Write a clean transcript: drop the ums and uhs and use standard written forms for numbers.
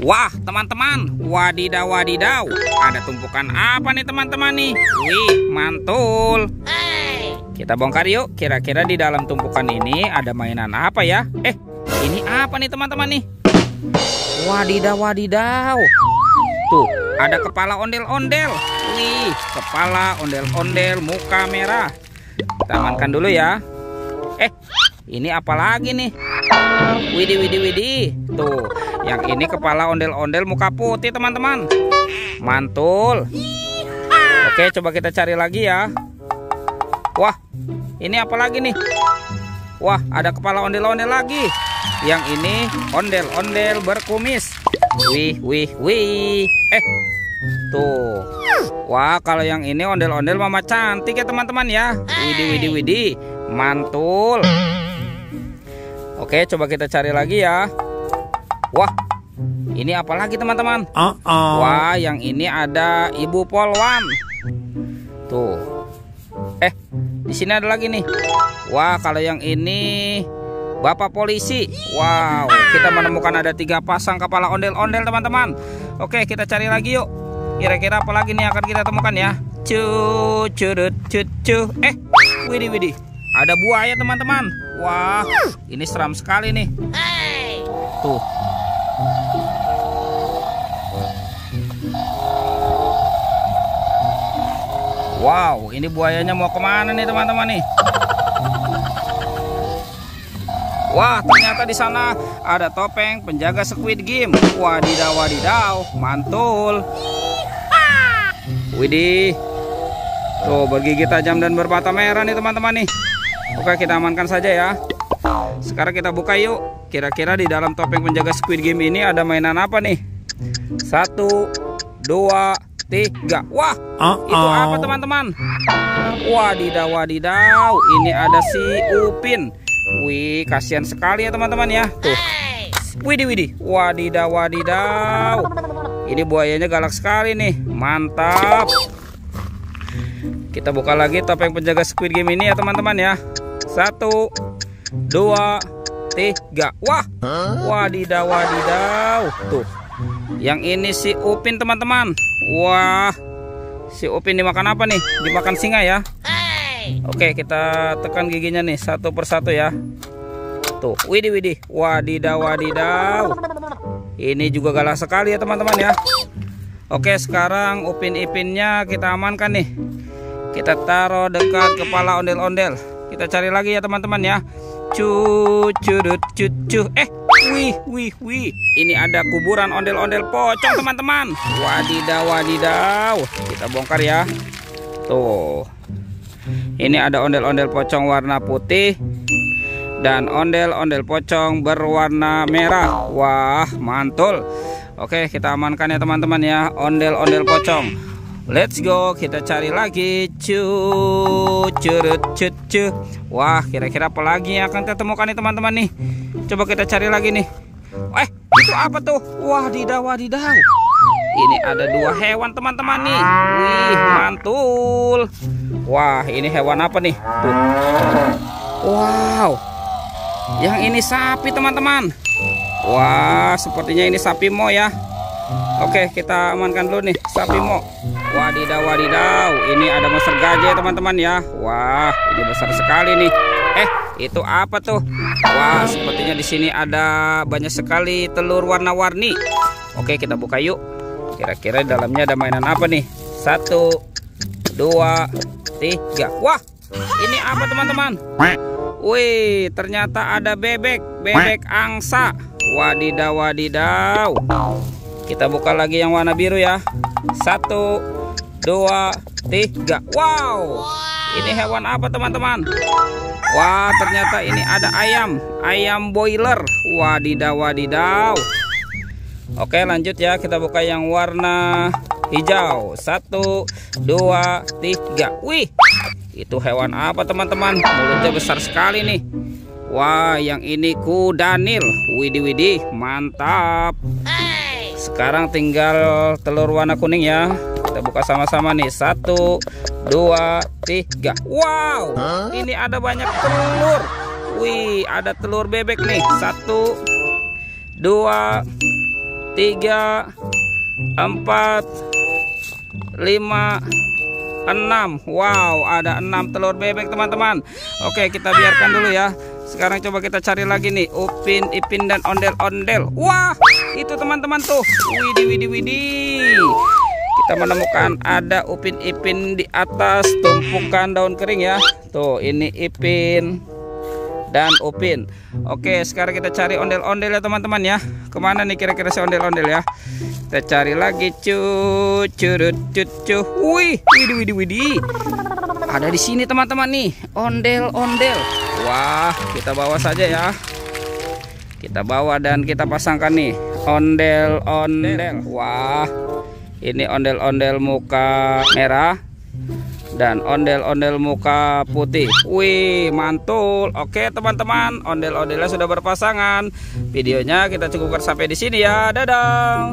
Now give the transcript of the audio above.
Wah, teman-teman, wadidaw wadidaw. Ada tumpukan apa nih teman-teman nih? Wih, mantul. Kita bongkar yuk. Kira-kira di dalam tumpukan ini ada mainan apa ya? Ini apa nih teman-teman nih? Wadidaw wadidaw. Tuh, ada kepala ondel-ondel. Wih, kepala ondel-ondel muka merah. Kita amankan dulu ya. Ini apa lagi nih? Widih, widih, widih. Tuh, yang ini kepala ondel-ondel muka putih teman-teman. Mantul. Oke, coba kita cari lagi ya. Wah, ini apa lagi nih? Wah, ada kepala ondel-ondel lagi. Yang ini ondel-ondel berkumis. Wih, wih, wih. Tuh. Wah, kalau yang ini ondel-ondel mama cantik ya teman-teman ya. Widih, widih, widih. Mantul. Oke, coba kita cari lagi ya. Wah, ini apa lagi teman-teman? Wah, yang ini ada Ibu Polwan. Tuh. Di sini ada lagi nih. Wah, kalau yang ini Bapak Polisi. Wow, kita menemukan ada 3 pasang kepala ondel-ondel teman-teman. Oke, kita cari lagi yuk. Kira-kira apa lagi nih akan kita temukan ya? Widih, widih. Ada buaya teman-teman. Wah, ini seram sekali nih. Tuh. Wow, ini buayanya mau kemana nih teman-teman nih? Wah, ternyata di sana ada topeng penjaga Squid Game. Wadidaw wadidaw, mantul. Widih. Tuh, bergigi tajam dan bermata merah nih teman-teman nih. Oke, kita amankan saja ya. Sekarang kita buka yuk. Kira-kira di dalam topeng penjaga Squid Game ini ada mainan apa nih? 1, 2, 3. Wah, itu apa teman-teman? Wadidaw wadidaw. Ini ada si Upin. Wih, kasihan sekali ya teman-teman ya. Tuh. Widih, widih. Wadidaw wadidaw. Ini buayanya galak sekali nih. Mantap. Kita buka lagi topeng penjaga Squid Game ini ya teman-teman ya. 1, 2, 3. Wah, wadidaw wadidaw. Tuh, yang ini si Upin teman-teman. Wah, si Upin dimakan apa nih? Dimakan singa ya. Oke, kita tekan giginya nih satu persatu ya. Tuh, widih, widih. Wadidaw wadidaw. Ini juga galak sekali ya teman-teman ya. Oke, sekarang Upin-ipinnya kita amankan nih. Kita taruh dekat kepala ondel-ondel. Kita cari lagi ya teman-teman ya. Wih, wih, wih. Ini ada kuburan ondel-ondel pocong teman-teman. Wadidaw wadidaw. Kita bongkar ya. Tuh. Ini ada ondel-ondel pocong warna putih dan ondel-ondel pocong berwarna merah. Wah, mantul. Oke, kita amankan ya teman-teman ya. Ondel-ondel pocong. Let's go, kita cari lagi. Wah, kira-kira apa lagi yang akan kita temukan nih teman-teman nih? Coba kita cari lagi nih. Itu apa tuh? Wadidaw wadidaw. Ini ada 2 hewan teman-teman nih. Wih, mantul. Wah, ini hewan apa nih? Tuh. Wow. Yang ini sapi teman-teman. Wah, sepertinya ini sapi mo ya. Oke, kita amankan dulu nih sapi mo. Wadidaw wadidaw. Ini ada monster gajah teman-teman ya. Wah, ini besar sekali nih. Itu apa tuh? Wah, sepertinya di sini ada banyak sekali telur warna-warni. Oke, kita buka yuk. Kira-kira dalamnya ada mainan apa nih? 1, 2, 3. Wah, ini apa teman-teman? Wih, ternyata ada bebek angsa. Wadidaw wadidaw. Kita buka lagi yang warna biru ya. 1, 2, 3. Wow, ini hewan apa teman-teman? Wah, ternyata ini ada ayam boiler. Wadidaw wadidaw. Oke, lanjut ya. Kita buka yang warna hijau. 1, 2, 3. Wih, itu hewan apa teman-teman? Mulutnya besar sekali nih. Wah, yang ini kudanil. Widih, widih, mantap. Sekarang tinggal telur warna kuning ya. Kita buka sama-sama nih. 1, 2, 3. Wow, ini ada banyak telur. Wih, ada telur bebek nih. 1, 2, 3, 4, 5, 6. Wow, ada 6 telur bebek teman-teman. Oke, kita biarkan dulu ya. Sekarang coba kita cari lagi nih Upin Ipin dan ondel-ondel. Wah, itu teman-teman tuh. Widih. Kita menemukan ada Upin Ipin di atas tumpukan daun kering ya. Tuh, ini Ipin dan Upin. Oke, sekarang kita cari ondel-ondel ya teman-teman ya. Kemana nih kira-kira si ondel-ondel ya? Kita cari lagi curut. Widih. Ada di sini teman-teman nih, ondel-ondel. Wah, kita bawa saja ya. Kita bawa dan kita pasangkan nih ondel-ondel. Wah, ini ondel-ondel muka merah dan ondel-ondel muka putih. Wih, mantul. Oke teman-teman, ondel-ondelnya sudah berpasangan. Videonya kita cukupkan sampai di sini ya. Dadah.